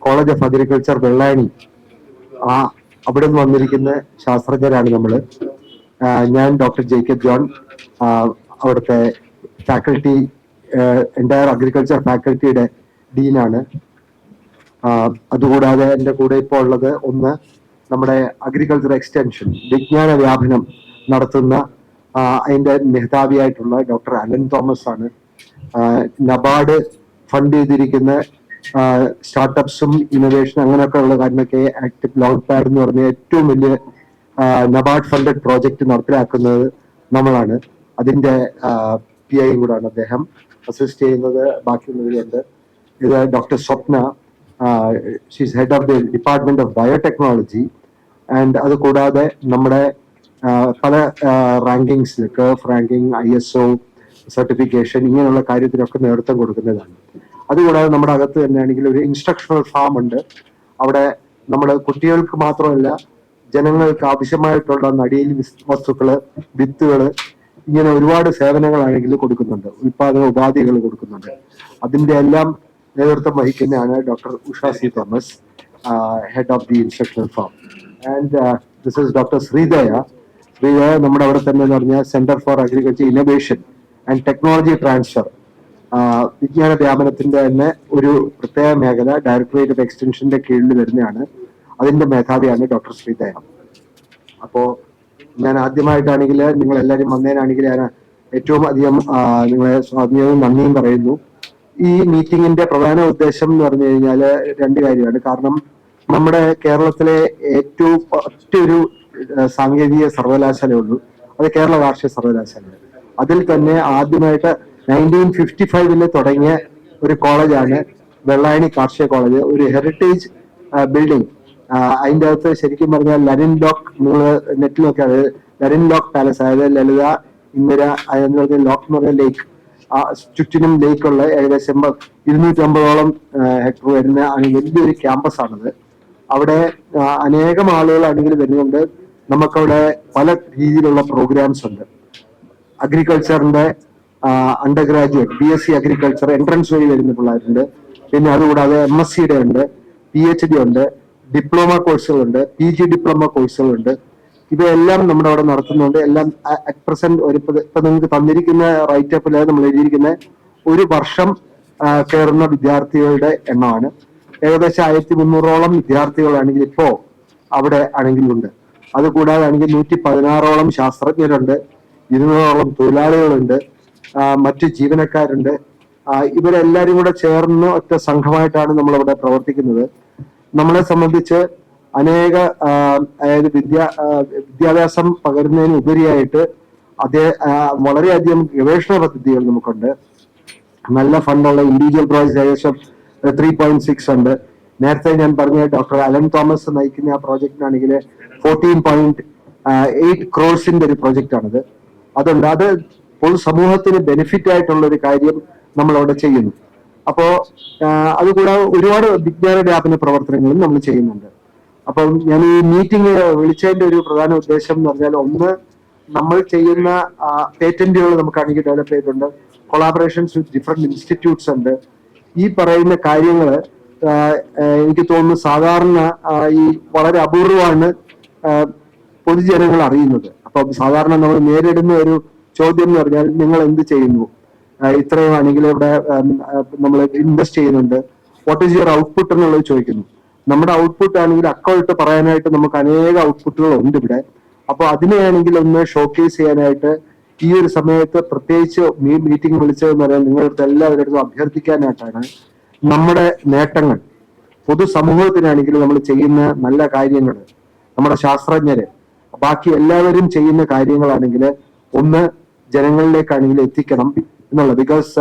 College of agriculture Vellayani അവിടെ നിന്ന് വന്നിരിക്കുന്ന ശാസ്ത്രജ്ഞരാണ് നമ്മൾ. ഞാൻ ഡോക്ടർ ജേക്കബ് ജോൺ, അവിടുത്തെ ഫാക്കൽറ്റി എൻ്റയർ അഗ്രികൾച്ചർ ഫാക്കൽറ്റിയുടെ ഡീനാണ്. അതുകൂടാതെ എൻ്റെ കൂടെ ഇപ്പോൾ ഉള്ളത് നമ്മുടെ അഗ്രികൾച്ചർ എക്സ്റ്റൻഷൻ വിജ്ഞാന വ്യാപനം നടത്തുന്ന അതിൻ്റെ മേധാവിയായിട്ടുള്ള ഡോക്ടർ അലൻ തോമസ് ആണ്. നബാർഡ് ഫണ്ട് ചെയ്തിരിക്കുന്ന സ്റ്റാർട്ടപ്സും ഇന്നോവേഷൻ അങ്ങനെയൊക്കെ ഉള്ള കാര്യങ്ങളൊക്കെ ആക്റ്റീവ് ലോഞ്ച് പാഡ് എന്ന് പറഞ്ഞ ഏറ്റവും വലിയ നബാർഡ് ഫണ്ടഡ് പ്രോജക്റ്റ് നടപ്പിലാക്കുന്നത് നമ്മളാണ്. അതിന്റെ PI കൂടാണ് അദ്ദേഹം. അസിസ്റ്റ് ചെയ്യുന്നത് ബാക്കിയുള്ളവരുണ്ട്. ഇത് doctor Swapna, she's head of the department of biotechnology. And അത് കൂടാതെ നമ്മുടെ പല റാങ്കിങ്സിൽ കർഫ് റാങ്കിങ്, ISO സർട്ടിഫിക്കേഷൻ ഇങ്ങനെയുള്ള കാര്യത്തിനൊക്കെ നേതൃത്വം കൊടുക്കുന്നതാണ്. അതുകൂടാതെ നമ്മുടെ അകത്ത് തന്നെയാണെങ്കിൽ ഒരു ഇൻസ്ട്രക്ഷണൽ ഫാം ഉണ്ട്. അവിടെ നമ്മുടെ കുട്ടികൾക്ക് മാത്രമല്ല ജനങ്ങൾക്ക് ആവശ്യമായിട്ടുള്ള നടീൽ വസ്തുക്കള്, വിത്തുകള്, ഇങ്ങനെ ഒരുപാട് സേവനങ്ങളാണെങ്കിൽ കൊടുക്കുന്നുണ്ട്. ഉൽപാദന ഉപാധികൾ കൊടുക്കുന്നുണ്ട്. അതിന്റെ എല്ലാം നേതൃത്വം വഹിക്കുന്നതാണ് doctor Usha C Thomas, head of the instructional farm. And this is doctor Sreedaya. Sreedaya നമ്മുടെ അവിടെ തന്നെ എന്ന് പറഞ്ഞാൽ centre for agriculture innovation and technology transfer, വിജ്ഞാന വ്യാപനത്തിന്റെ തന്നെ ഒരു പ്രത്യേക മേഖല ഡയറക്ടറേറ്റ് ഓഫ് എക്സ്റ്റൻഷന്റെ കീഴിൽ വരുന്നതാണ്. അതിന്റെ മേധാവിയാണ് ഡോക്ടർ ശ്രീദയ. അപ്പോ ഞാൻ ആദ്യമായിട്ടാണെങ്കിൽ നിങ്ങൾ എല്ലാവരും വന്നതിനാണെങ്കിൽ ഞാൻ ഏറ്റവും അധികം നിങ്ങളെ സ്വാഗതവും നന്ദിയും പറയുന്നു. ഈ മീറ്റിംഗിന്റെ പ്രധാന ഉദ്ദേശം എന്ന് പറഞ്ഞു കഴിഞ്ഞാൽ രണ്ട് കാര്യമാണ്. കാരണം നമ്മുടെ കേരളത്തിലെ ഏറ്റവും ഒറ്റൊരു സാങ്കേതിക സർവകലാശാലയുള്ളൂ, അത് കേരള കാർഷിക സർവകലാശാല. അതിൽ തന്നെ ആദ്യമായിട്ട് 1955 തുടങ്ങിയ ഒരു കോളേജാണ് വെള്ളായണി കാർഷിക കോളേജ്. ഒരു ഹെറിറ്റേജ് ബിൽഡിംഗ്. അതിൻ്റെ അകത്ത് ശരിക്കും പറഞ്ഞാൽ ലരിൻ ലോക്ക്, നിങ്ങൾ നെറ്റിൽ നോക്കിയാൽ ലരിൻ ലോക്ക് പാലസ്, അതായത് ലളിത, ഇന്ദിര, അതെന്ന് ലോക്ക് എന്ന് പറഞ്ഞ ലേക്ക്, ചുറ്റിനും ലേക്കുള്ള ഏകദേശം 250ഓളം ഹെക്ടർ വരുന്ന വലിയൊരു ക്യാമ്പസ് ആണത്. അവിടെ അനേകം ആളുകൾ ആണെങ്കിൽ വരുന്നുണ്ട്. നമുക്കവിടെ പല രീതിയിലുള്ള പ്രോഗ്രാംസ് ഉണ്ട്. അഗ്രികൾച്ചറിന്റെ undergraduate BSc agriculture entrance വഴി വരുന്ന പിള്ളേരുണ്ട്. പിന്നെ അതുകൂടാതെ MScയുടെ ഉണ്ട്, PhD ഉണ്ട്, ഡിപ്ലോമ കോഴ്സുകളുണ്ട്, PG ഡിപ്ലോമ കോഴ്സുകളുണ്ട്. ഇവയെല്ലാം നമ്മുടെ അവിടെ നടത്തുന്നുണ്ട്. എല്ലാം അറ്റ് പ്രസന്റ് ഇപ്പൊ നിങ്ങൾക്ക് തന്നിരിക്കുന്ന റൈറ്റപ്പിൽ നമ്മൾ എഴുതിയിരിക്കുന്ന ഒരു വർഷം കയറുന്ന വിദ്യാർത്ഥികളുടെ എണ്ണമാണ്. ഏകദേശം 1300ഓളം വിദ്യാർത്ഥികളാണെങ്കിൽ ഇപ്പോ അവിടെ ആണെങ്കിലുണ്ട്. അതുകൂടാതെ ആണെങ്കിൽ 116ഓളം ശാസ്ത്രജ്ഞരുണ്ട്, 200ഓളം തൊഴിലാളികളുണ്ട്, മറ്റ് ജീവനക്കാരുണ്ട്. ഇവരെല്ലാരും കൂടെ ചേർന്ന് ഒറ്റ സംഘമായിട്ടാണ് നമ്മളവിടെ പ്രവർത്തിക്കുന്നത്. നമ്മളെ സംബന്ധിച്ച് അനേക അതായത് വിദ്യാഭ്യാസം പകരുന്നതിന് ഉപരിയായിട്ട് വളരെയധികം ഗവേഷണ പദ്ധതികൾ നമുക്കുണ്ട്. നല്ല ഫണ്ടുള്ള ഇൻഡിവിജ്വൽ പ്രോജക്ട് ഏകദേശം 3.6 ഉണ്ട്. നേരത്തെ ഞാൻ പറഞ്ഞ ഡോക്ടർ അലൻ തോമസ് നയിക്കുന്ന ആ പ്രോജക്റ്റിനാണെങ്കിൽ 14.8 crores ഒരു പ്രോജക്റ്റാണിത്. അതുണ്ട്. അത് പൊതുസമൂഹത്തിന് ബെനിഫിറ്റ് ആയിട്ടുള്ള ഒരു കാര്യം നമ്മളവിടെ ചെയ്യുന്നു. അപ്പോ അതുകൂടാതെ ഒരുപാട് വിജ്ഞാന വ്യാപന പ്രവർത്തനങ്ങളും നമ്മൾ ചെയ്യുന്നുണ്ട്. അപ്പം ഞാൻ ഈ മീറ്റിംഗ് വിളിച്ചതിന്റെ ഒരു പ്രധാന ഉദ്ദേശം എന്ന് പറഞ്ഞാൽ, ഒന്ന്, നമ്മൾ ചെയ്യുന്ന പേറ്റന്റുകൾ നമുക്കാണെങ്കിൽ ഡെവലപ്പ് ചെയ്തിട്ടുണ്ട്. കൊളാബറേഷൻസ് വിത്ത് ഡിഫറെന്റ് ഇൻസ്റ്റിറ്റ്യൂട്ട്സ് ഉണ്ട്. ഈ പറയുന്ന കാര്യങ്ങൾ എനിക്ക് തോന്നുന്നു സാധാരണ ഈ വളരെ അപൂർവമാണ് പൊതുജനങ്ങൾ അറിയുന്നത്. അപ്പൊ സാധാരണ നമ്മൾ നേരിടുന്ന ഒരു ചോദ്യം എന്ന് പറഞ്ഞാൽ, നിങ്ങൾ എന്ത് ചെയ്യുന്നു, ഇത്രയും ആണെങ്കിൽ ഇവിടെ നമ്മൾ ഇൻവെസ്റ്റ് ചെയ്യുന്നുണ്ട്, വാട്ട് ഈസ് യുവർ ഔട്ട്പുട്ട് എന്നുള്ളത് ചോദിക്കുന്നു. നമ്മുടെ ഔട്ട്പുട്ട് ആണെങ്കിൽ അക്കൗട്ട് പറയാനായിട്ട് നമുക്ക് അനേക ഔട്ട്പുട്ടുകൾ ഉണ്ട് ഇവിടെ. അപ്പൊ അതിനെയാണെങ്കിൽ ഒന്ന് ഷോക്കേസ് ചെയ്യാനായിട്ട് ഈ ഒരു സമയത്ത് പ്രത്യേകിച്ച് മീറ്റിംഗ് വിളിച്ചതെന്ന് പറയാൻ നിങ്ങളുടെ എല്ലാവരുടെ അഭ്യർത്ഥിക്കാനായിട്ടാണ്. നമ്മുടെ നേട്ടങ്ങൾ പൊതുസമൂഹത്തിനാണെങ്കിൽ നമ്മൾ ചെയ്യുന്ന നല്ല കാര്യങ്ങൾ, നമ്മുടെ ശാസ്ത്രജ്ഞര്, ബാക്കി എല്ലാവരും ചെയ്യുന്ന കാര്യങ്ങളാണെങ്കിൽ ഒന്ന് ജനങ്ങളിലേക്കാണെങ്കിൽ എത്തിക്കണം എന്നുള്ള. Because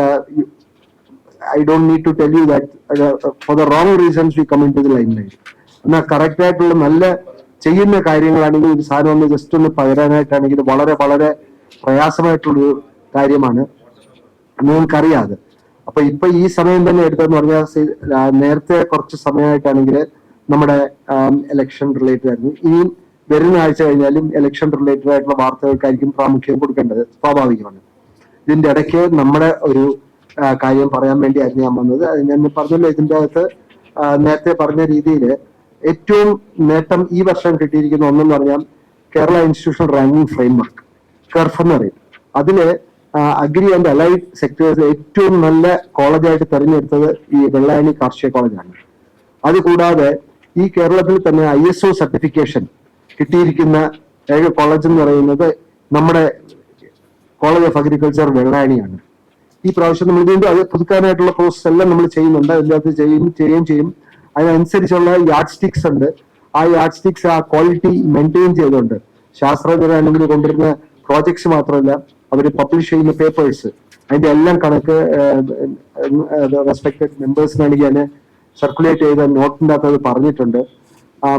I don't need to tell you that for the wrong reasons we come into the limelight. എന്നാൽ കറക്റ്റ് ആയിട്ടുള്ള നല്ല ചെയ്യുന്ന കാര്യങ്ങളാണെങ്കിൽ ഒരു സാധനം ഒന്ന് ജസ്റ്റ് ഒന്ന് പകരാനായിട്ടാണെങ്കിൽ വളരെ വളരെ പ്രയാസമായിട്ടുള്ളൊരു കാര്യമാണ്, നിങ്ങൾക്കറിയാതെ. അപ്പൊ ഇപ്പൊ ഈ സമയം തന്നെ എടുത്തതെന്ന് പറഞ്ഞാൽ, നേരത്തെ കുറച്ച് സമയമായിട്ടാണെങ്കിൽ നമ്മുടെ ഇലക്ഷൻ റിലേറ്റഡ് ആയിരുന്നു. ഇനി വരുന്ന ആഴ്ച കഴിഞ്ഞാലും ഇലക്ഷൻ റിലേറ്റഡ് ആയിട്ടുള്ള വാർത്തകൾക്കായിരിക്കും പ്രാമുഖ്യം കൊടുക്കേണ്ടത്, സ്വാഭാവികമാണ്. ഇതിന്റെ ഇടയ്ക്ക് നമ്മുടെ ഒരു കാര്യം പറയാൻ വേണ്ടിയായിരുന്നു ഞാൻ വന്നത്. ഞാൻ പറഞ്ഞല്ലോ, ഇതിൻ്റെ അകത്ത് നേരത്തെ പറഞ്ഞ രീതിയിൽ ഏറ്റവും നേട്ടം ഈ വർഷം കിട്ടിയിരിക്കുന്ന ഒന്നെന്ന് പറഞ്ഞാൽ കേരള ഇൻസ്റ്റിറ്റ്യൂഷണൽ റാങ്കിങ് ഫ്രെയിംവർക്ക്, കർഫ് എന്ന് പറയും. അതില് അഗ്രി ആൻഡ് അലൈഡ് സെക്ടേഴ്സ് ഏറ്റവും നല്ല കോളേജായിട്ട് തെരഞ്ഞെടുത്തത് ഈ വെള്ളായണി കാർഷിക കോളേജാണ്. അതുകൂടാതെ ഈ കേരളത്തിൽ തന്നെ ISO സർട്ടിഫിക്കേഷൻ കിട്ടിയിരിക്കുന്ന ഏക കോളേജ് എന്ന് പറയുന്നത് നമ്മുടെ കോളേജ് ഓഫ് അഗ്രികൾച്ചർ വെള്ളായണിയാണ്. ഈ പ്രാവശ്യം നമ്മൾ വീണ്ടും അത് പുതുക്കാനായിട്ടുള്ള പ്രോസസ് എല്ലാം നമ്മൾ ചെയ്യുന്നുണ്ട്. അതിനകത്ത് ചെയ്യുകയും ചെയ്യും. അതിനനുസരിച്ചുള്ള യാർഡ് സ്റ്റിക്സ് ഉണ്ട്. ആ യാർഡ് സ്റ്റിക്സ് ആ ക്വാളിറ്റി മെയിൻറ്റെയിൻ ചെയ്തുകൊണ്ട് ശാസ്ത്രജ്ഞരാണെങ്കിൽ കൊണ്ടുവരുന്ന പ്രോജക്ട്സ് മാത്രമല്ല, അവർ പബ്ലിഷ് ചെയ്യുന്ന പേപ്പേഴ്സ്, അതിന്റെ എല്ലാം കണക്ക് റെസ്പെക്ടഡ് മെമ്പേഴ്സിനാണെങ്കിൽ ഞാൻ സർക്കുലേറ്റ് ചെയ്ത നോട്ടിൻ്റെ അകത്ത് അത് പറഞ്ഞിട്ടുണ്ട്.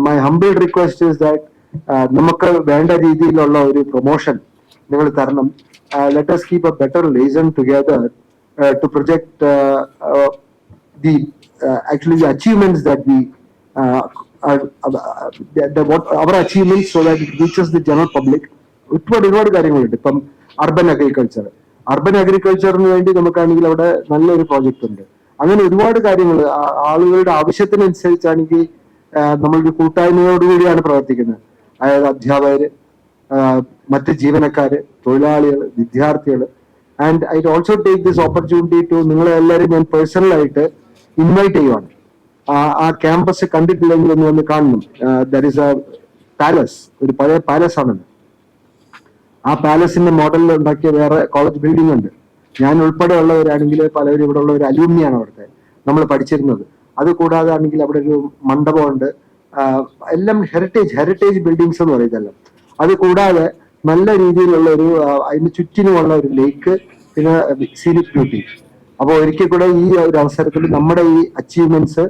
My humble request is that നമുക്ക് വേണ്ട രീതിയിലുള്ള ഒരു പ്രൊമോഷൻ നിങ്ങൾ തരണം. Let us keep a better liaison together to project the actually the achievements that we what our achievements so that it reaches the general public. ഒരുപാട് കാര്യങ്ങളുണ്ട്. ഇപ്പം urban അഗ്രികൾച്ചറിന് വേണ്ടി നമുക്കാണെങ്കിൽ അവിടെ നല്ലൊരു പ്രോജക്റ്റ് ഉണ്ട്. അങ്ങനെ ഒരുപാട് കാര്യങ്ങൾ ആളുകളുടെ ആവശ്യത്തിനനുസരിച്ചാണെങ്കിൽ നമ്മളൊരു കൂട്ടായ്മയോടുകൂടിയാണ് പ്രവർത്തിക്കുന്നത്. അതായത് അധ്യാപകര്, മറ്റ് ജീവനക്കാര്, തൊഴിലാളികൾ, വിദ്യാർത്ഥികൾ. And I also take this opportunity to നിങ്ങളെ എല്ലാവരും ഞാൻ പേഴ്സണലായിട്ട് ഇൻവൈറ്റ് ചെയ്യുവാണ്. ആ ക്യാമ്പസ് കണ്ടിട്ടില്ലെങ്കിൽ ഒന്ന് വന്ന് കാണണം. ദർ ഇസ് എ പാലസ്, ഒരു പഴയ പാലസ് ആണത്. ആ പാലസിന്റെ മോഡലിൽ ഉണ്ടാക്കിയ വേറെ കോളേജ് ബിൽഡിംഗ് ഉണ്ട്. ഞാൻ ഉൾപ്പെടെ ഉള്ളവരാണെങ്കിൽ പലവരും ഇവിടെ ഉള്ള ഒരു അലൂമിനിയാണ് അവിടുത്തെ നമ്മൾ പഠിച്ചിരുന്നത്. അത് കൂടാതെ ആണെങ്കിൽ അവിടെ ഒരു മണ്ഡപമുണ്ട്. എല്ലാം ഹെറിറ്റേജ് ബിൽഡിങ്സ് എന്ന് പറയുന്നതെല്ലാം. അത് കൂടാതെ നല്ല രീതിയിലുള്ള ഒരു അതിന് ചുറ്റിനുമുള്ള ഒരു ലേക്ക്, പിന്നെ സീനിക് ബ്യൂട്ടി. അപ്പോൾ ഒരിക്കൽ കൂടെ ഈ ഒരു അവസരത്തിൽ നമ്മുടെ ഈ അച്ചീവ്മെന്റ്സ്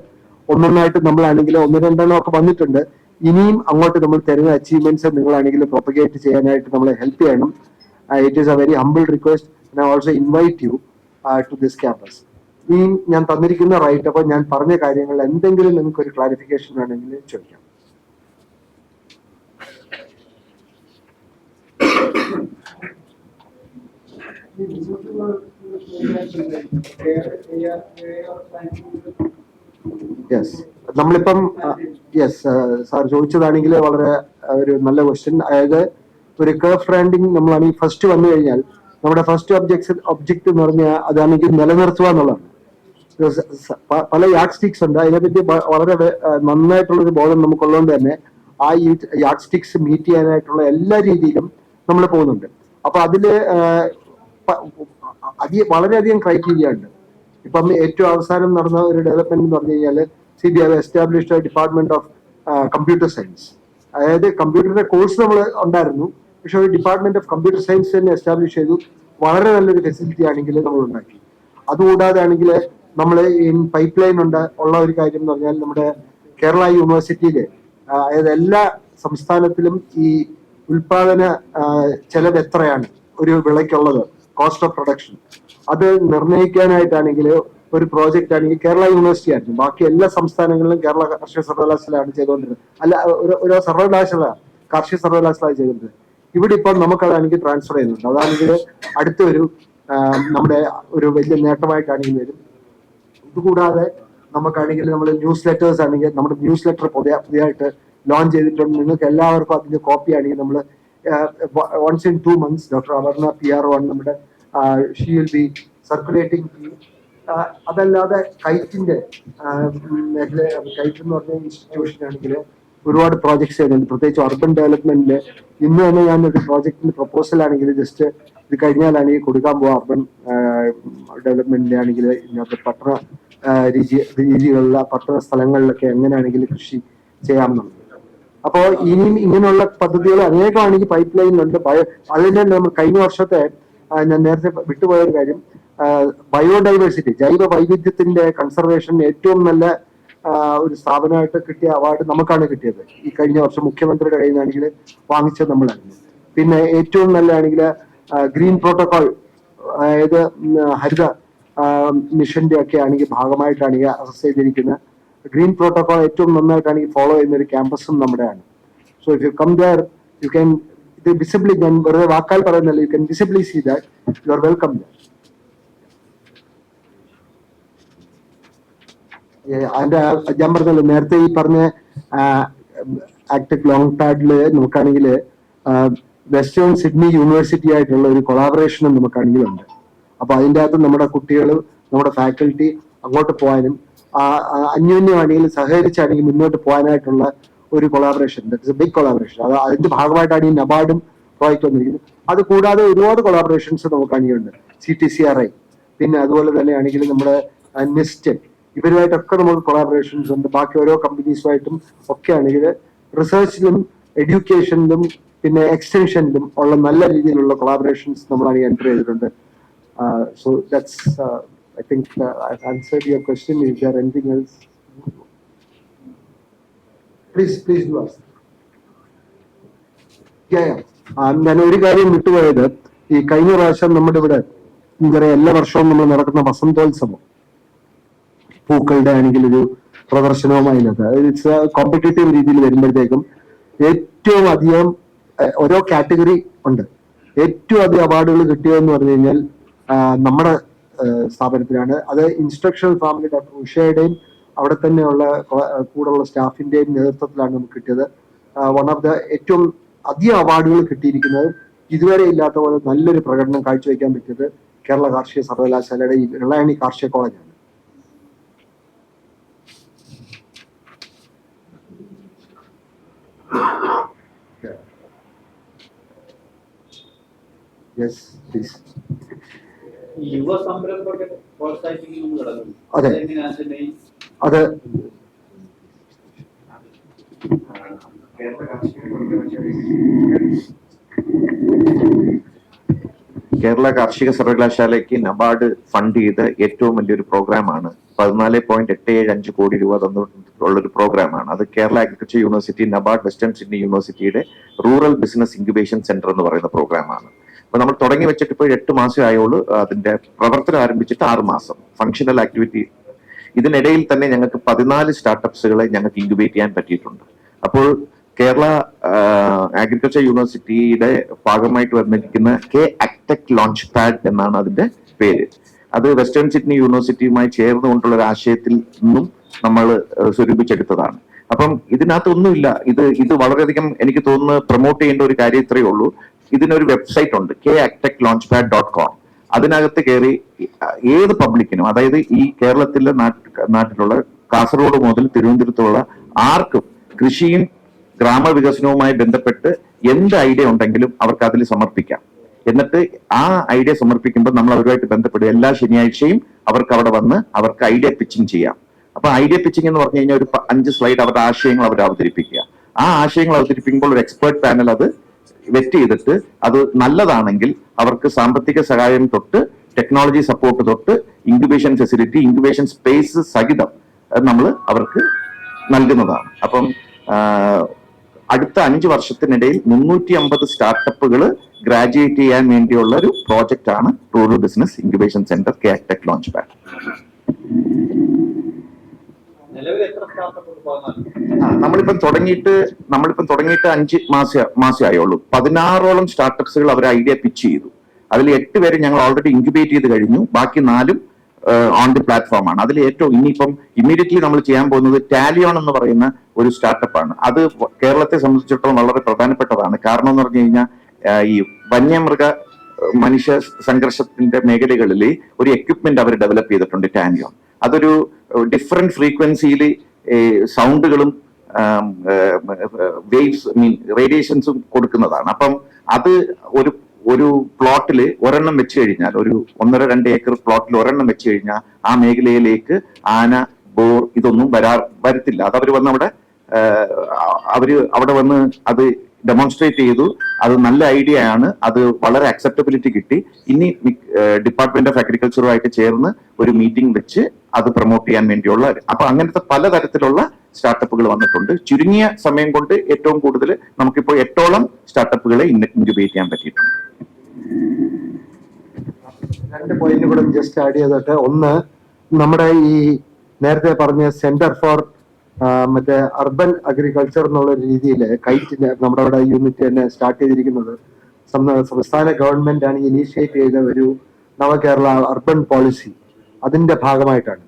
ഒന്നൊന്നായിട്ട് നമ്മളാണെങ്കിൽ ഒന്ന് രണ്ടെണ്ണം ഒക്കെ വന്നിട്ടുണ്ട്. ഇനിയും അങ്ങോട്ട് നമ്മൾ തരുന്ന അച്ചീവ്മെന്റ്സ് നിങ്ങളാണെങ്കിൽ പ്രൊപ്പഗേറ്റ് ചെയ്യാനായിട്ട് നമ്മളെ ഹെൽപ്പ് ചെയ്യണം. It is A very humble request. I also invite you to this campus. ഈ ഞാൻ തന്നിരിക്കുന്ന റൈറ്റ് അപ്പോൾ ഞാൻ പറഞ്ഞ കാര്യങ്ങൾ എന്തെങ്കിലും നിങ്ങൾക്ക് ഒരു ക്ലാരിഫിക്കേഷൻ വേണമെങ്കിൽ ചോദിക്കാം. യെസ്, നമ്മളിപ്പം സാർ ചോദിച്ചതാണെങ്കിൽ വളരെ ഒരു നല്ല ക്വസ്റ്റ്യൻ. അതായത് ഒരു കർവ് റാങ്കിങ് നമ്മളാണെങ്കിൽ ഫസ്റ്റ് വന്നു കഴിഞ്ഞാൽ നമ്മുടെ ഫസ്റ്റ് ഒബ്ജക്റ്റ് എന്ന് പറഞ്ഞാൽ അതാണെങ്കിൽ നിലനിർത്തുക എന്നുള്ളതാണ്. പല യാർഡ് സ്റ്റിക്സ് ഉണ്ട്. അതിനെപ്പറ്റി വളരെ നന്നായിട്ടുള്ളൊരു ബോധം നമുക്കുള്ളതുകൊണ്ട് തന്നെ ആ യാർഡ് സ്റ്റിക്സ് മീറ്റ് ചെയ്യാനായിട്ടുള്ള എല്ലാ രീതിയിലും നമ്മൾ പോകുന്നുണ്ട്. അപ്പൊ അതില് വളരെയധികം ക്രൈറ്റീരിയ ഉണ്ട്. ഇപ്പം ഏറ്റവും അവസാനം നടന്ന ഒരു ഡെവലപ്മെന്റ് എന്ന് പറഞ്ഞു കഴിഞ്ഞാൽ CBI established department of computer science. അതായത് കമ്പ്യൂട്ടറിന്റെ കോഴ്സ് നമ്മൾ ഉണ്ടായിരുന്നു, പക്ഷെ ഒരു ഡിപ്പാർട്ട്മെന്റ് ഓഫ് കമ്പ്യൂട്ടർ സയൻസ് തന്നെ എസ്റ്റാബ്ലിഷ് ചെയ്തു. വളരെ നല്ലൊരു ഫെസിലിറ്റി ആണെങ്കിൽ നമ്മൾ ഉണ്ടാക്കി. അതുകൂടാതെ ആണെങ്കിൽ നമ്മൾ പൈപ്പ് ലൈൻ ഉള്ള ഒരു കാര്യം എന്ന് പറഞ്ഞാൽ നമ്മുടെ കേരള യൂണിവേഴ്സിറ്റിയില് അതായത് എല്ലാ സംസ്ഥാനത്തിലും ഈ ഉൽപാദന ചെലവ് എത്രയാണ് ഒരു വിളയ്ക്കുള്ളത്, കോസ്റ്റ് ഓഫ് പ്രൊഡക്ഷൻ, അത് നിർണ്ണയിക്കാനായിട്ടാണെങ്കിൽ ഒരു പ്രോജക്റ്റ് ആണെങ്കിൽ കേരള യൂണിവേഴ്സിറ്റി ആയിരുന്നു. ബാക്കി എല്ലാ സംസ്ഥാനങ്ങളിലും കേരള കാർഷിക സർവകലാശാലയാണ് ചെയ്തുകൊണ്ടിരുന്നത്. അല്ല, ഒരു സർവകലാശാല കാർഷിക സർവകലാശാല ചെയ്തിരുന്നത്. ഇവിടെ ഇപ്പോൾ നമുക്കതാണെങ്കിൽ ട്രാൻസ്ഫർ ചെയ്യുന്നുണ്ട്. അതാണെങ്കിൽ അടുത്തൊരു നമ്മുടെ ഒരു വലിയ നേട്ടമായിട്ടാണെങ്കിൽ വരും. ഇതുകൂടാതെ നമുക്കാണെങ്കിൽ നമ്മൾ ന്യൂസ് ലെറ്റേഴ്സ് ആണെങ്കിൽ നമ്മുടെ ന്യൂസ് ലെറ്റർ പുതിയതായിട്ട് ലോഞ്ച് ചെയ്തിട്ടുണ്ട്. നിങ്ങൾക്ക് എല്ലാവർക്കും അതിന്റെ കോപ്പി ആണെങ്കിൽ നമ്മൾ once in 2 months doctor Aparna PRO ആണ് നമ്മുടെ, ഷീ വിൽ ബി സർക്കുലേറ്റിംഗ്. അതല്ലാതെ കൈറ്റിന്റെ മേഖല, കൈറ്റ് എന്ന് പറഞ്ഞ ഇൻസ്റ്റിറ്റ്യൂഷൻ ആണെങ്കിൽ ഒരുപാട് പ്രോജക്ട്സ് ചെയ്യുന്നുണ്ട്, പ്രത്യേകിച്ച് അർബൻ ഡെവലപ്മെന്റില്. ഇന്ന് തന്നെ ഞാൻ ഒരു പ്രോജക്റ്റിന്റെ പ്രപ്പോസൽ ആണെങ്കിൽ ജസ്റ്റ് ഇത് കഴിഞ്ഞാലാണെങ്കിൽ കൊടുക്കാൻ പോവാം. അർബൻ ഡെവലപ്മെന്റിന്റെ ആണെങ്കിൽ ഇതിനകത്ത് പട്ടണ രീതികളിലുള്ള പട്ടണ സ്ഥലങ്ങളിലൊക്കെ എങ്ങനെയാണെങ്കിൽ കൃഷി ചെയ്യാമെന്നുണ്ട്. അപ്പോൾ ഇനിയും ഇങ്ങനെയുള്ള പദ്ധതികൾ അനേകമാണെങ്കിൽ പൈപ്പ് ലൈനിലുണ്ട്. അതിന്റെ നമ്മൾ കഴിഞ്ഞ വർഷത്തെ ഞാൻ നേരത്തെ വിട്ടുപോയൊരു കാര്യം, ബയോഡൈവേഴ്സിറ്റി, ജൈവ വൈവിധ്യത്തിന്റെ കൺസർവേഷൻ ഏറ്റവും നല്ല ഒരു സ്ഥാപനമായിട്ട് കിട്ടിയ അവാർഡ് നമുക്കാണ് കിട്ടിയത്. ഈ കഴിഞ്ഞ വർഷം മുഖ്യമന്ത്രിയുടെ കയ്യിൽ നിന്നാണെങ്കിൽ വാങ്ങിച്ചത് നമ്മളായിരുന്നു. പിന്നെ ഏറ്റവും നല്ല ആണെങ്കിൽ ഗ്രീൻ പ്രോട്ടോകോൾ, അതായത് ഹരിത മിഷന്റെ ഒക്കെ ആണെങ്കിൽ ഭാഗമായിട്ടാണെങ്കിൽ അസസ് ചെയ്തിരിക്കുന്ന ഗ്രീൻ പ്രോട്ടോകോൾ ഏറ്റവും നന്നായിട്ടാണെങ്കിൽ ഫോളോ ചെയ്യുന്ന ഒരു ക്യാമ്പസും നമ്മുടെയാണ്. So if you come there you can, ഇത് വിസിബിളി, ഞാൻ വെറുതെ വാക്കാൽ പറയുന്നല്ല, you can visibly see that you are welcome there. അതിന്റെ ഞാൻ പറഞ്ഞല്ലോ നേരത്തെ ഈ പറഞ്ഞ ആക്ടെക് ലോങ് പാഡില് നോക്കുകയാണെങ്കിൽ വെസ്റ്റേൺ സിഡ്നി യൂണിവേഴ്സിറ്റി ആയിട്ടുള്ള ഒരു കൊളാബറേഷനും നമുക്കാണെങ്കിൽ ഉണ്ട്. അപ്പൊ അതിൻ്റെ അകത്ത് നമ്മുടെ കുട്ടികൾ, നമ്മുടെ ഫാക്കൽറ്റി അങ്ങോട്ട് പോകാനും അന്യോന്യമാണെങ്കിൽ സഹകരിച്ചാണെങ്കിൽ മുന്നോട്ട് പോകാനായിട്ടുള്ള ഒരു collaboration, that's a big collaboration. അത് അതിന്റെ ഭാഗമായിട്ടാണ് ഈ നബാർഡും പ്രോജക്റ്റ് വന്നിരിക്കുന്നത്. അത് കൂടാതെ ഒരുപാട് കൊളാബറേഷൻസ് നമുക്കാണെങ്കിലുണ്ട്. CTCRI, പിന്നെ അതുപോലെ തന്നെ ആണെങ്കിൽ നമ്മുടെ നെസ്റ്റ്, ഇവരുമായിട്ടൊക്കെ നമുക്ക് കൊളാബറേഷൻസ് ഉണ്ട്. ബാക്കി ഓരോ കമ്പനീസുമായിട്ടും ഒക്കെ ആണെങ്കിൽ റിസർച്ചിലും എഡ്യൂക്കേഷനിലും പിന്നെ എക്സ്റ്റൻഷനിലും ഉള്ള നല്ല രീതിയിലുള്ള കൊളാബറേഷൻസ് നമ്മളാണെങ്കിൽ എൻ്റർ ചെയ്തിട്ടുണ്ട്. So that's I think I've answered your question. Is there anything else? Please do ask. ഞാൻ ഒരു കാര്യം വിട്ടുപോയത്, ഈ കഴിഞ്ഞ പ്രാവശ്യം നമ്മുടെ ഇവിടെ എല്ലാ വർഷവും നമ്മൾ നടക്കുന്ന വസന്തോത്സവം, പൂക്കളുടെ ആണെങ്കിൽ ഒരു പ്രദർശനവുമായി ഇറ്റ്സ് കോമ്പറ്റേറ്റീവ് രീതിയിൽ വരുമ്പോഴത്തേക്കും ഏറ്റവും അധികം ഓരോ കാറ്റഗറി ഉണ്ട്. ഏറ്റവും അധികം അവാർഡുകൾ കിട്ടിയതെന്ന് പറഞ്ഞു കഴിഞ്ഞാൽ നമ്മുടെ സ്ഥാപനത്തിലാണ്. അത് ഇൻസ്ട്രക്ഷണൽ ഫാമിലി ഡോക്ടർ ഉഷയുടെയും അവിടെ തന്നെയുള്ള കൂടെയുള്ള സ്റ്റാഫിന്റെയും നേതൃത്വത്തിലാണ് നമുക്ക് കിട്ടിയത്. വൺ ഓഫ് ദ ഏറ്റവും അധികം അവാർഡുകൾ കിട്ടിയിരിക്കുന്നത് ഇതുവരെ ഇല്ലാത്ത പോലെ നല്ലൊരു പ്രകടനം കാഴ്ചവെക്കാൻ പറ്റിയത് കേരള കാർഷിക സർവകലാശാലയുടെ ഈ വെള്ളായണി കാർഷിക കോളേജാണ്. Yes please. യുവ സംരംഭകരെ പ്രോത്സാഹിപ്പിക്കുന്നു. അതെ, അത് കേരള കാർഷിക സർവകലാശാലയ്ക്ക് നബാർഡ് ഫണ്ട് ചെയ്ത ഏറ്റവും വലിയൊരു പ്രോഗ്രാമാണ്. 14.875 കോടി രൂപ തന്നിട്ടുള്ളൊരു പ്രോഗ്രാമാണ്. അത് Kerala agriculture university, NABARD, western Sydney യൂണിവേഴ്സിറ്റിയുടെ റൂറൽ ബിസിനസ് ഇൻക്യുബേഷൻ സെന്റർ എന്ന് പറയുന്ന പ്രോഗ്രാമാണ്. അപ്പൊ നമ്മൾ തുടങ്ങി വെച്ചിട്ട് ഇപ്പോൾ 8 മാസം ആയുള്ളൂ. അതിന്റെ പ്രവർത്തനം ആരംഭിച്ചിട്ട് 6 മാസം. ഫങ്ഷണൽ ആക്ടിവിറ്റി ഇതിനിടയിൽ തന്നെ ഞങ്ങൾക്ക് 14 സ്റ്റാർട്ടപ്സുകളെ ഞങ്ങൾക്ക് ഇൻക്യുബേറ്റ് ചെയ്യാൻ പറ്റിയിട്ടുണ്ട്. അപ്പോൾ കേരള അഗ്രികൾച്ചർ യൂണിവേഴ്സിറ്റിയുടെ ഭാഗമായിട്ട് വന്നിരിക്കുന്ന AgTech ലോഞ്ച് പാഡ് എന്നാണ് അതിന്റെ പേര്. അത് വെസ്റ്റേൺ സിഡ്നി യൂണിവേഴ്സിറ്റിയുമായി ചേർന്നുകൊണ്ടുള്ള ഒരു ആശയത്തിൽ നിന്നും നമ്മൾ സ്വരൂപിച്ചെടുത്തതാണ്. അപ്പം ഇതിനകത്തൊന്നുമില്ല, ഇത് വളരെയധികം എനിക്ക് തോന്നുന്നു പ്രൊമോട്ട് ചെയ്യേണ്ട ഒരു കാര്യം ഇത്രയേ ഉള്ളൂ. ഇതിനൊരു വെബ്സൈറ്റ് ഉണ്ട്, kagtechlaunchpad.com. അതിനകത്ത് കയറി ഏത് പബ്ലിക്കിനും, അതായത് ഈ കേരളത്തിലെ നാട്ടിലുള്ള കാസർഗോഡ് മുതൽ തിരുവനന്തപുരത്തുള്ള ആർക്കും കൃഷിയും ഗ്രാമവികസനവുമായി ബന്ധപ്പെട്ട് എന്ത് ഐഡിയ ഉണ്ടെങ്കിലും അവർക്ക് അതിൽ സമർപ്പിക്കാം. എന്നിട്ട് ആ ഐഡിയ സമർപ്പിക്കുമ്പോൾ നമ്മൾ അവരുമായിട്ട് ബന്ധപ്പെടുക. എല്ലാ ശനിയാഴ്ചയും അവർക്ക് അവിടെ വന്ന് അവർക്ക് ഐഡിയ പിച്ചിങ് ചെയ്യാം. അപ്പൊ ഐഡിയ പിച്ചിങ് എന്ന് പറഞ്ഞു കഴിഞ്ഞാൽ ഒരു 5 സ്ലൈഡ് അവരുടെ ആശയങ്ങൾ അവർ അവതരിപ്പിക്കുക. ആ ആശയങ്ങൾ അവതരിപ്പിക്കുമ്പോൾ ഒരു എക്സ്പേർട്ട് പാനൽ അത് വെറ്റ് ചെയ്തിട്ട് അത് നല്ലതാണെങ്കിൽ അവർക്ക് സാമ്പത്തിക സഹായം തൊട്ട് ടെക്നോളജി സപ്പോർട്ട് തൊട്ട് ഇൻക്യുബേഷൻ ഫെസിലിറ്റി, ഇൻക്യുബേഷൻ സ്പേസ് സഹിതം നമ്മൾ അവർക്ക് നൽകുന്നതാണ്. അപ്പം അടുത്ത 5 വർഷത്തിനിടയിൽ 350 സ്റ്റാർട്ടപ്പുകൾ ഗ്രാജുവേറ്റ് ചെയ്യാൻ വേണ്ടിയുള്ള ഒരു പ്രോജക്റ്റ് ആണ് rural business incubation centre AgTech launch pad. നമ്മളിപ്പം തുടങ്ങിയിട്ട് 5 മാസേ ആയുള്ളൂ. 16ഓളം സ്റ്റാർട്ടപ്സുകൾ അവർ ഐഡിയ പിച്ച് ചെയ്തു. അതിൽ 8 പേര് ഞങ്ങൾ ഓൾറെഡി ഇൻക്യുബേറ്റ് ചെയ്ത് കഴിഞ്ഞു. ബാക്കി 4 ഓൺ ദി പ്ലാറ്റ്ഫോം ആണ്. അതിൽ ഏറ്റവും ഇനിയിപ്പം ഇമ്മീഡിയറ്റ്ലി നമ്മൾ ചെയ്യാൻ പോകുന്നത് ടാലിയോൺ എന്ന് പറയുന്ന ഒരു സ്റ്റാർട്ടപ്പ് ആണ്. അത് കേരളത്തെ സംബന്ധിച്ചിടത്തോളം വളരെ പ്രധാനപ്പെട്ടതാണ്. കാരണം എന്ന് പറഞ്ഞു കഴിഞ്ഞാൽ ഈ വന്യമൃഗ മനുഷ്യ സംഘർഷത്തിന്റെ മേഖലകളിൽ ഒരു എക്യുപ്മെന്റ് അവർ ഡെവലപ്പ് ചെയ്തിട്ടുണ്ട്, ടാലിയോൺ. അതൊരു ഡിഫറെന്റ് ഫ്രീക്വൻസിയിൽ സൗണ്ടുകളും വേവ്സ് റേഡിയേഷൻസും കൊടുക്കുന്നതാണ്. അപ്പം അത് ഒരു പ്ലോട്ടിൽ ഒരെണ്ണം വെച്ച് കഴിഞ്ഞാൽ, ഒരു 1.5-2 ഏക്കർ പ്ലോട്ടിൽ ഒരെണ്ണം വെച്ച് കഴിഞ്ഞാൽ ആ മേഖലയിലേക്ക് ആന, ബോർ ഇതൊന്നും വരത്തില്ല. അത് അവർ വന്ന് അവിടെ വന്ന് അത് ഡെമോൺസ്ട്രേറ്റ് ചെയ്തു. അത് നല്ല ഐഡിയ ആണ്, അത് വളരെ അക്സെപ്റ്റബിലിറ്റി കിട്ടി. ഇനി ഡിപ്പാർട്ട്മെന്റ് ഓഫ് അഗ്രികൾച്ചറുമായിട്ട് ചേർന്ന് ഒരു മീറ്റിംഗ് വെച്ച് അത് പ്രൊമോട്ട് ചെയ്യാൻ വേണ്ടിയുള്ള, അപ്പൊ അങ്ങനത്തെ പലതരത്തിലുള്ള സ്റ്റാർട്ടപ്പുകൾ വന്നിട്ടുണ്ട്. ചുരുങ്ങിയ സമയം കൊണ്ട് ഏറ്റവും കൂടുതൽ നമുക്കിപ്പോൾ 8ഓളം സ്റ്റാർട്ടപ്പുകളെ ഇൻക്യുബേറ്റ് ചെയ്യാൻ പറ്റിയിട്ടുണ്ട്. 2 പോയിന്റ് കൂടെ ജസ്റ്റ് ആഡ് ചെയ്തിട്ട്, ഒന്ന്, നമ്മുടെ ഈ നേരത്തെ പറഞ്ഞ സെന്റർ ഫോർ മറ്റേ അർബൻ അഗ്രികൾച്ചർ എന്നുള്ള രീതിയിൽ കൈറ്റിന് നമ്മുടെ അവിടെ യൂണിറ്റ് തന്നെ സ്റ്റാർട്ട് ചെയ്തിരിക്കുന്നത് സംസ്ഥാന ഗവൺമെന്റ് ആണ് ഇനീഷ്യേറ്റ് ചെയ്ത ഒരു നവകേരള അർബൻ പോളിസി. അതിന്റെ ഭാഗമായിട്ടാണ്.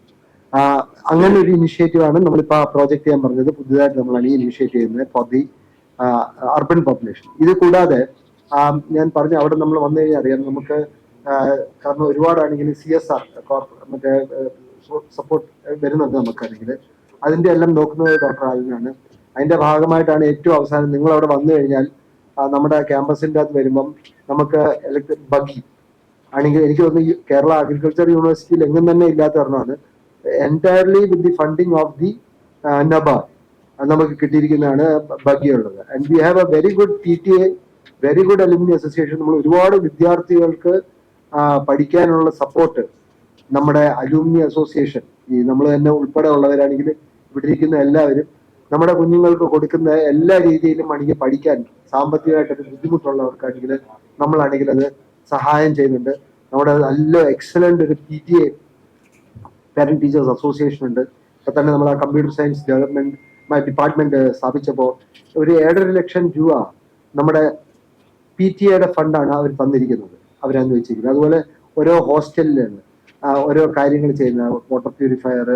അങ്ങനെ ഒരു ഇനിഷ്യേറ്റീവ് ആണ് നമ്മളിപ്പോൾ ആ പ്രോജക്റ്റ് ഞാൻ പറഞ്ഞത്. പുതിയതായിട്ട് നമ്മളാണ് ഈ ഇനിഷ്യേറ്റ് ചെയ്യുന്നത് ഫോർ ദി അർബൻ പോപ്പുലേഷൻ. ഇത് കൂടാതെ ഞാൻ പറഞ്ഞു അവിടെ നമ്മൾ വന്നു കഴിഞ്ഞാൽ അറിയാം നമുക്ക്, കാരണം ഒരുപാടാണെങ്കിൽ CSR മറ്റേ സപ്പോർട്ട് വരുന്നുണ്ട് നമുക്കാണെങ്കിൽ, അതിന്റെ എല്ലാം നോക്കുന്നത് ഡോക്ടർ ആലിനാണ്. അതിന്റെ ഭാഗമായിട്ടാണ് ഏറ്റവും അവസാനം നിങ്ങൾ അവിടെ വന്നു കഴിഞ്ഞാൽ നമ്മുടെ ക്യാമ്പസിന്റെ അകത്ത് വരുമ്പം നമുക്ക് ഇലക്ട്രിക് ബഗ്ഗി ആണെങ്കിൽ എനിക്ക് തോന്നുന്നു കേരള അഗ്രികൾച്ചർ യൂണിവേഴ്സിറ്റിയിൽ എങ്ങും തന്നെ ഇല്ലാത്ത ഒരെണ്ണമാണ്. Entirely with the funding of the NABARD നമുക്ക് കിട്ടിയിരിക്കുന്നതാണ് ബഗ്ഗി ഉള്ളത്. And we have a very good PTA, very good alumni association. നമ്മൾ ഒരുപാട് വിദ്യാർത്ഥികൾക്ക് പഠിക്കാനുള്ള സപ്പോർട്ട് നമ്മുടെ അലൂമിനി അസോസിയേഷൻ, ഈ നമ്മൾ തന്നെ ഉൾപ്പെടെ ഉള്ളവരാണെങ്കിൽ ഇവിടെ ഇരിക്കുന്ന എല്ലാവരും നമ്മുടെ കുഞ്ഞുങ്ങൾക്ക് കൊടുക്കുന്ന എല്ലാ രീതിയിലും ആണെങ്കിൽ പഠിക്കാൻ സാമ്പത്തികമായിട്ടൊരു ബുദ്ധിമുട്ടുള്ളവർക്കാണെങ്കിൽ നമ്മളാണെങ്കിൽ അത് സഹായം ചെയ്യുന്നുണ്ട്. നമ്മുടെ നല്ല എക്സലന്റ് ഒരു PTA പാരന്റ് ടീച്ചേഴ്സ് അസോസിയേഷൻ ഉണ്ട്. ഇപ്പൊ തന്നെ നമ്മൾ ആ കമ്പ്യൂട്ടർ സയൻസ് ഡെവലപ്മെന്റ് ഡിപ്പാർട്ട്മെന്റ് സ്ഥാപിച്ചപ്പോൾ ഒരു 7.5 ലക്ഷം രൂപ നമ്മുടെ PTA ഫണ്ടാണ് അവർ തന്നിരിക്കുന്നത്, അവരനുവദിച്ചിരിക്കുന്നത്. അതുപോലെ ഓരോ ഹോസ്റ്റലിലാണ് ഓരോ കാര്യങ്ങൾ ചെയ്യുന്ന, വാട്ടർ പ്യൂരിഫയർ,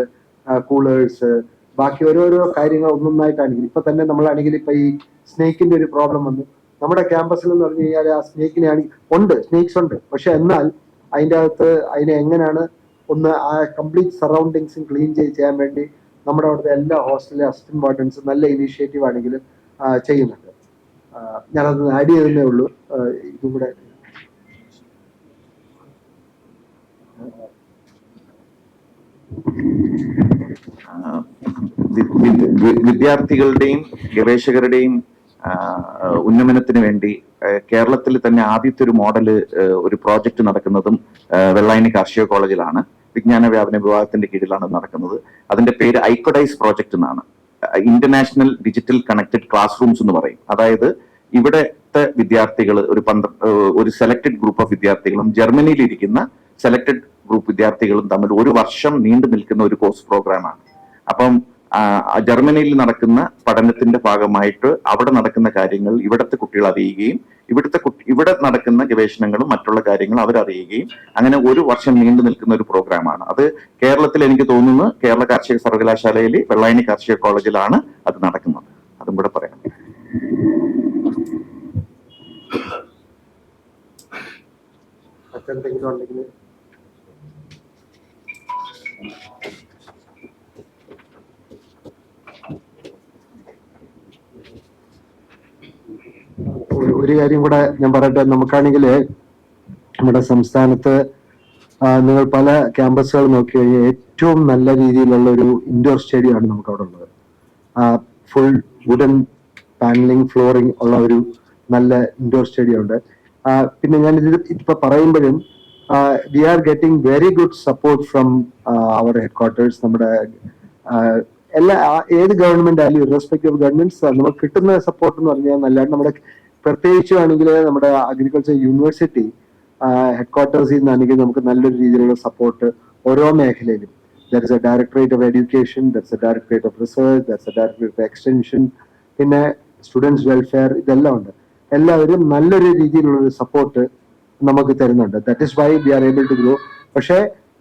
കൂളേഴ്സ്, ബാക്കി ഓരോരോ കാര്യങ്ങൾ ഒന്നൊന്നായിട്ടാണെങ്കിൽ ഇപ്പൊ തന്നെ നമ്മളാണെങ്കിൽ ഇപ്പൊ ഈ സ്നേക്കിന്റെ ഒരു പ്രോബ്ലം വന്നു നമ്മുടെ ക്യാമ്പസിൽ എന്ന് പറഞ്ഞു കഴിഞ്ഞാൽ. ആ സ്നേക്കിനെ ഉണ്ട്, സ്നേക്സ് ഉണ്ട്, പക്ഷെ എന്നാൽ അതിൻ്റെ അകത്ത് അതിനെ എങ്ങനെയാണ് ഒന്ന് ആ കംപ്ലീറ്റ് സറൗണ്ടിങ്സും ക്ലീൻ ചെയ്യാൻ വേണ്ടി നമ്മുടെ അവിടുത്തെ എല്ലാ ഹോസ്റ്റലിലെ അസിസ്റ്റന്റ് വാർഡൻസും നല്ല ഇനീഷ്യേറ്റീവ് ആണെങ്കിൽ ചെയ്യുന്നുണ്ട്. ഞാനത് ആഡ് ചെയ്തേ ഉള്ളൂ. ഇതും കൂടെ വിദ്യാർത്ഥികളുടെയും ഗവേഷകരുടെയും ഉന്നമനത്തിന് വേണ്ടി കേരളത്തിൽ തന്നെ ആദ്യത്തെ ഒരു മോഡല് ഒരു പ്രോജക്റ്റ് നടക്കുന്നതും വെള്ളായണി കാർഷിക കോളേജിലാണ്. വിജ്ഞാന വ്യാപന വിഭാഗത്തിന്റെ കീഴിലാണ് നടക്കുന്നത്. അതിന്റെ പേര് ഐക്കോഡൈസ് പ്രോജക്റ്റ് എന്നാണ്. International digital connected class rooms എന്ന് പറയും. അതായത് ഇവിടത്തെ വിദ്യാർത്ഥികൾ ഒരു സെലക്ടഡ് ഗ്രൂപ്പ് ഓഫ് വിദ്യാർത്ഥികളും ജർമ്മനിയിൽ ഇരിക്കുന്ന സെലക്ടഡ് ഗ്രൂപ്പ് വിദ്യാർത്ഥികളും തമ്മിൽ ഒരു വർഷം നീണ്ടു നിൽക്കുന്ന ഒരു കോഴ്സ് പ്രോഗ്രാമാണ്. അപ്പം ജർമ്മനിയിൽ നടക്കുന്ന പഠനത്തിന്റെ ഭാഗമായിട്ട് അവിടെ നടക്കുന്ന കാര്യങ്ങൾ ഇവിടുത്തെ കുട്ടികൾ അറിയുകയും ഇവിടെ നടക്കുന്ന ഗവേഷണങ്ങളും മറ്റുള്ള കാര്യങ്ങളും അവരറിയുകയും അങ്ങനെ ഒരു വർഷം നീണ്ടു നിൽക്കുന്ന ഒരു പ്രോഗ്രാമാണ്. അത് കേരളത്തിൽ എനിക്ക് തോന്നുന്നു കേരള കാർഷിക സർവകലാശാലയിൽ വെള്ളായണി കാർഷിക കോളേജിലാണ് അത് നടക്കുന്നത്. അതും കൂടെ പറയാം. ഒരു കാര്യം കൂടെ ഞാൻ പറയട്ടെ. നമുക്കാണെങ്കിൽ നമ്മുടെ സംസ്ഥാനത്ത് നിങ്ങൾ പല ക്യാമ്പസുകൾ നോക്കി കഴിഞ്ഞാൽ ഏറ്റവും നല്ല രീതിയിലുള്ള ഒരു ഇൻഡോർ സ്റ്റേഡിയമാണ് നമുക്ക് അവിടെ ഉള്ളത്. ഫുൾ വുഡൻ പാനലിംഗ് ഫ്ലോറിംഗ് ഉള്ള ഒരു നല്ല ഇൻഡോർ സ്റ്റേഡിയം ഉണ്ട്. പിന്നെ ഞാൻ ഇത് ഇപ്പൊ പറയുമ്പോഴും we are getting very good support from our headquarters. നമ്മുടെ എല്ലാ ഏത് ഗവൺമെന്റ് ആയാലും ഇറസ്പെക്റ്റീവ് ഗവൺമെന്റ്സ് നമുക്ക് കിട്ടുന്ന സപ്പോർട്ട് എന്ന് പറഞ്ഞാൽ നല്ലതാണ്. നമ്മുടെ പ്രത്യേകിച്ചും ആണെങ്കിൽ നമ്മുടെ അഗ്രികൾച്ചർ യൂണിവേഴ്സിറ്റി ഹെഡ് ക്വാർട്ടേഴ്സിൽ നിന്നാണെങ്കിൽ നമുക്ക് നല്ലൊരു രീതിയിലുള്ള സപ്പോർട്ട് ഓരോ മേഖലയിലും. There is a directorate of education, there is a directorate of research, there is a directorate of extension, പിന്നെ സ്റ്റുഡൻസ് വെൽഫെയർ, ഇതെല്ലാം ഉണ്ട്. എല്ലാവരും നല്ലൊരു രീതിയിലുള്ള സപ്പോർട്ട് നമുക്ക് തരുന്നുണ്ട്. That is why we are able to grow. പക്ഷേ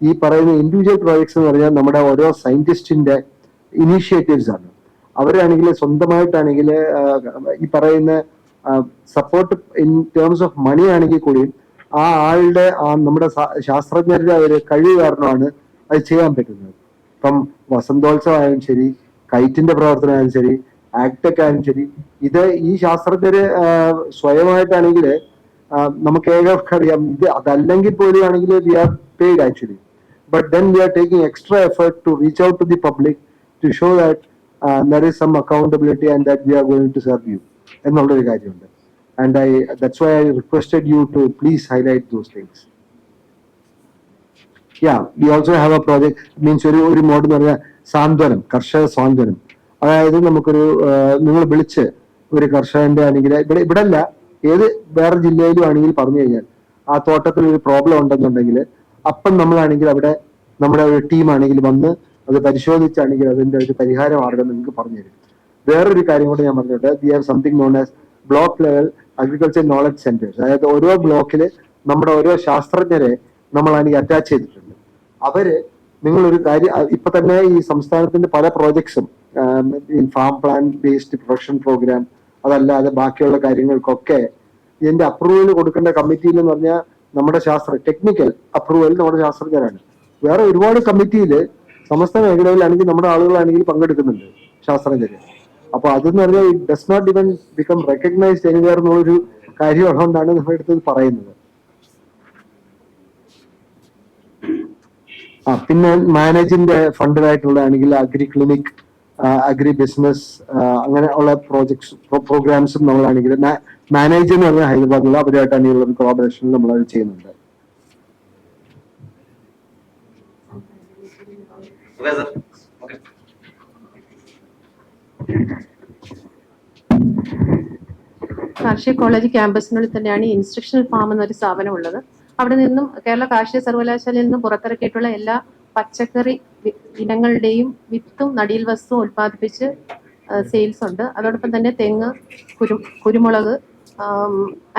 ഈ പറയുന്ന ഇൻഡിവിജ്വൽ പ്രോജക്ട്സ് എന്ന് പറഞ്ഞാൽ നമ്മുടെ ഓരോ സയന്റിസ്റ്റിന്റെ ഇനീഷ്യേറ്റീവ്സ് ആണ്. അവരാണെങ്കിൽ സ്വന്തമായിട്ടാണെങ്കിൽ ഈ പറയുന്ന support in terms of money ആണെങ്കിൽ കൂടിയും ആ ആളുടെ നമ്മുടെ ശാസ്ത്രജ്ഞരുടെ ഒരു കഴിവ് കാരണമാണ് അത് ചെയ്യാൻ പറ്റുന്നത്. ഇപ്പം വസന്തോത്സവം ആയാലും ശരി, കൈറ്റിന്റെ പ്രവർത്തനമായാലും ശരി, ആക്ടെക് ആയാലും ശരി, ഇത് ഈ ശാസ്ത്രജ്ഞര് സ്വയമായിട്ടാണെങ്കിൽ നമുക്ക് ഏതൊക്കെ അറിയാം. ഇത് അതല്ലെങ്കിൽ പോലും ആണെങ്കിൽ we are paid actually, but then we are taking extra effort to reach out to the public to show that there is some accountability and that we are going to serve you എന്നുള്ളൊരു കാര്യമുണ്ട്. And that's why I requested you to please highlight those things. Yeah, we also have a project, means ഒരു mode എന്ന് പറഞ്ഞാൽ സാന്ത്വനം, കർഷക സാന്ത്വനം. അതായത് നമുക്കൊരു നിങ്ങൾ വിളിച്ച് ഒരു കർഷകന്റെ ആണെങ്കിൽ ഇവിടെ അല്ല ഏത് വേറെ ജില്ലയിലും ആണെങ്കിൽ പറഞ്ഞു കഴിഞ്ഞാൽ ആ തോട്ടത്തിൽ ഒരു പ്രോബ്ലം ഉണ്ടെന്നുണ്ടെങ്കിൽ അപ്പം നമ്മളാണെങ്കിൽ അവിടെ നമ്മുടെ ഒരു ടീമാണെങ്കിൽ വന്ന് അത് പരിശോധിച്ചാണെങ്കിൽ അതിന്റെ ഒരു പരിഹാര മാർഗം നിങ്ങൾക്ക് പറഞ്ഞു തരും. വേറൊരു കാര്യം കൂടെ ഞാൻ പറഞ്ഞിട്ട്, we have something known as block level agriculture knowledge centres. അതായത് ഓരോ ബ്ലോക്കില് നമ്മുടെ ഓരോ ശാസ്ത്രജ്ഞരെ നമ്മളാണെങ്കിൽ അറ്റാച്ച് ചെയ്തിട്ടുണ്ട്. അവര് നിങ്ങളൊരു കാര്യം ഇപ്പൊ തന്നെ ഈ സംസ്ഥാനത്തിന്റെ പല പ്രോജക്ട്സും farm plan based production programme അതല്ലാതെ ബാക്കിയുള്ള കാര്യങ്ങൾക്കൊക്കെ ഇതിന്റെ അപ്രൂവൽ കൊടുക്കേണ്ട കമ്മിറ്റിയിൽ എന്ന് പറഞ്ഞാൽ നമ്മുടെ ടെക്നിക്കൽ അപ്രൂവൽ നമ്മുടെ ശാസ്ത്രജ്ഞരാണ്. വേറെ ഒരുപാട് കമ്മിറ്റിയിൽ സമസ്ത മേഖലയിലാണെങ്കിൽ നമ്മുടെ ആളുകളാണെങ്കിൽ പങ്കെടുക്കുന്നുണ്ട് ശാസ്ത്രജ്ഞര്. അപ്പൊ അതെന്ന് പറഞ്ഞാൽ it does not even become recognised anywhere എന്നുള്ളൊരു കാര്യമുള്ളതുകൊണ്ടാണ് നമ്മുടെ അടുത്ത് പറയുന്നത്. പിന്നെ മാനേജിന്റെ ഫണ്ടിലായിട്ടുള്ളതാണെങ്കിൽ അഗ്രി ക്ലിനിക്, അഗ്രി ബിസിനസ് അങ്ങനെ ഉള്ള പ്രോഗ്രാംസും നമ്മളാണെങ്കിൽ മാനേജ് എന്ന് പറഞ്ഞാൽ ഹൈദരാബാദിലുള്ള അവരുമായിട്ടാണ് ഉള്ള കോളാബറേഷനിൽ നമ്മളത് ചെയ്യുന്നുണ്ട്. കാർഷിക കോളേജ് ക്യാമ്പസിനുള്ളിൽ തന്നെയാണ് ഈ ഇൻസ്ട്രക്ഷണൽ ഫാം എന്നൊരു സ്ഥാപനം ഉള്ളത്. അവിടെ നിന്നും കേരള കാർഷിക സർവകലാശാലയിൽ നിന്നും പുറത്തിറക്കിയിട്ടുള്ള എല്ലാ പച്ചക്കറി ഇനങ്ങളുടെയും വിത്തും നടീൽ വസ്തുവും ഉൽപ്പാദിപ്പിച്ച് സെയിൽസ് ഉണ്ട്. അതോടൊപ്പം തന്നെ തെങ്ങ്, കുരുമുളക്,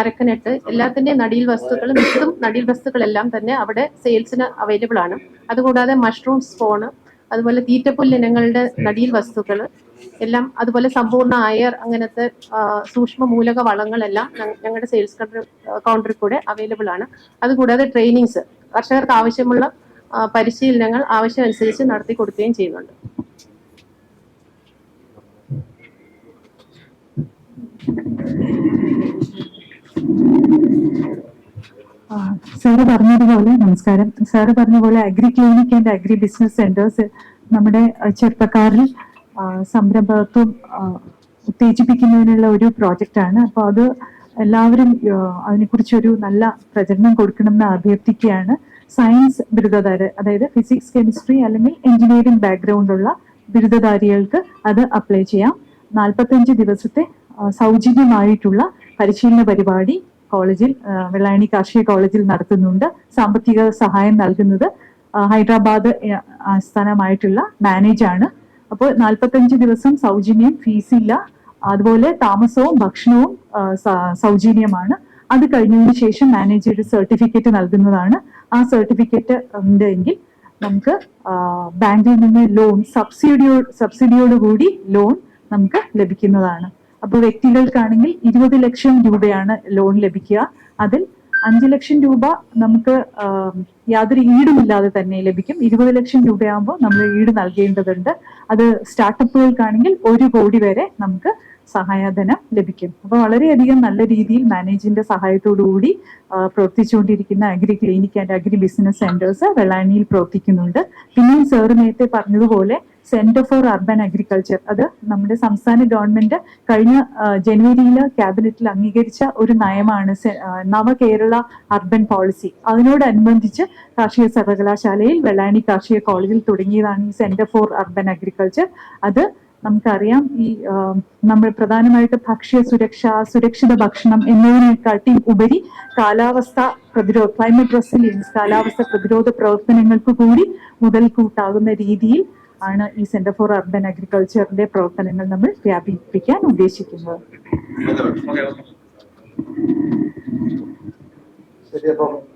അരക്കനെട്ട് എല്ലാത്തിൻ്റെയും നടീൽ വസ്തുക്കളും വിത്തും നടീൽ വസ്തുക്കളെല്ലാം തന്നെ അവിടെ സെയിൽസിന് അവൈലബിൾ ആണ്. അതുകൂടാതെ മഷ്റൂം സ്പോണ്, അതുപോലെ തീറ്റപ്പുല്ല് ഇനങ്ങളുടെ നടീൽ വസ്തുക്കൾ എല്ലാം, അതുപോലെ സമ്പൂർണ്ണ അയർ അങ്ങനത്തെ സൂക്ഷ്മ മൂലക വളങ്ങളെല്ലാം ഞങ്ങളുടെ സെയിൽസ് കൗണ്ടറിൽ കൂടെ അവൈലബിൾ ആണ്. അതുകൂടാതെ ട്രെയിനിങ്സ്, കർഷകർക്ക് ആവശ്യമുള്ള പരിശീലനങ്ങൾ ആവശ്യമനുസരിച്ച് നടത്തി കൊടുക്കുകയും ചെയ്യുന്നുണ്ട്. സാറ് പറഞ്ഞതുപോലെ, നമസ്കാരം. സാറ് പറഞ്ഞ പോലെ agri clinic and agri business centres നമ്മുടെ ചെറുപ്പക്കാരിൽ സംരംഭത്വം ഉത്തേജിപ്പിക്കുന്നതിനുള്ള ഒരു പ്രോജക്റ്റാണ്. അപ്പോൾ അത് എല്ലാവരും അതിനെക്കുറിച്ചൊരു നല്ല പ്രചരണം കൊടുക്കണമെന്ന് അഭ്യർത്ഥിക്കുകയാണ്. സയൻസ് ബിരുദധാരി, അതായത് ഫിസിക്സ്, കെമിസ്ട്രി അല്ലെങ്കിൽ എഞ്ചിനീയറിംഗ് ബാക്ക്ഗ്രൗണ്ടുള്ള ബിരുദധാരികൾക്ക് അത് അപ്ലൈ ചെയ്യാം. 45 ദിവസത്തെ സൗജന്യമായിട്ടുള്ള പരിശീലന പരിപാടി കോളേജിൽ, വെള്ളായണി കാർഷിക കോളേജിൽ നടത്തുന്നുണ്ട്. സാമ്പത്തിക സഹായം നൽകുന്നത് ഹൈദരാബാദ് ആസ്ഥാനമായിട്ടുള്ള മാനേജാണ്. അപ്പോൾ 45 ദിവസം സൗജന്യം, ഫീസില്ല. അതുപോലെ താമസവും ഭക്ഷണവും സൗജന്യമാണ്. അത് കഴിഞ്ഞതിന് ശേഷം മാനേജർ സർട്ടിഫിക്കറ്റ് നൽകുന്നതാണ്. ആ സർട്ടിഫിക്കറ്റ് ഉണ്ടെങ്കിൽ നമുക്ക് ബാങ്കിൽ നിന്ന് ലോൺ സബ്സിഡിയോടുകൂടി ലോൺ നമുക്ക് ലഭിക്കുന്നതാണ്. അപ്പോൾ വ്യക്തികൾക്കാണെങ്കിൽ 20 ലക്ഷം രൂപയാണ് ലോൺ ലഭിക്കുക. അതിൽ 5 ലക്ഷം രൂപ നമുക്ക് യാതൊരു ഈടുമില്ലാതെ തന്നെ ലഭിക്കും. 20 ലക്ഷം രൂപയാകുമ്പോൾ നമ്മൾ ഈട് നൽകേണ്ടതുണ്ട്. അത് സ്റ്റാർട്ടപ്പുകൾക്കാണെങ്കിൽ 1 കോടി വരെ നമുക്ക് സഹായധനം ലഭിക്കും. അപ്പോൾ വളരെയധികം നല്ല രീതിയിൽ മാനേജിന്റെ സഹായത്തോടുകൂടി പ്രവർത്തിച്ചുകൊണ്ടിരിക്കുന്ന agri clinic and agri business centres വെള്ളായണിയിൽ പ്രവർത്തിക്കുന്നുണ്ട്. പിന്നെ സാറ് നേരത്തെ പറഞ്ഞതുപോലെ സെന്റർ ഫോർ അർബൻ അഗ്രികൾച്ചർ, അത് നമ്മുടെ സംസ്ഥാന ഗവൺമെന്റ് കഴിഞ്ഞ ജനുവരിയിൽ ക്യാബിനറ്റിൽ അംഗീകരിച്ച ഒരു നയമാണ്, നവകേരള അർബൻ പോളിസി. അതിനോടനുബന്ധിച്ച് കാർഷിക സർവകലാശാലയിൽ വെള്ളായണി കാർഷിക കോളേജിൽ തുടങ്ങിയതാണ് ഈ സെന്റർ ഫോർ അർബൻ അഗ്രികൾച്ചർ. അത് നമുക്കറിയാം, ഈ നമ്മൾ പ്രധാനമായിട്ട് സുരക്ഷിത ഭക്ഷണം എന്നതിനെക്കാട്ടി ഉപരി ക്ലൈമറ്റ് റെസിലിയൻസ്, കാലാവസ്ഥ പ്രതിരോധ പ്രവർത്തനങ്ങൾക്ക് കൂടി മുതൽക്കൂട്ടാകുന്ന രീതിയിൽ ആണ് ഈ സെന്റർ ഫോർ അർബൻ അഗ്രികൾച്ചറിന്റെ പ്രവർത്തനങ്ങൾ നമ്മൾ വ്യാപിപ്പിക്കാൻ ഉദ്ദേശിക്കുന്നത്. ശരി, അപ്പം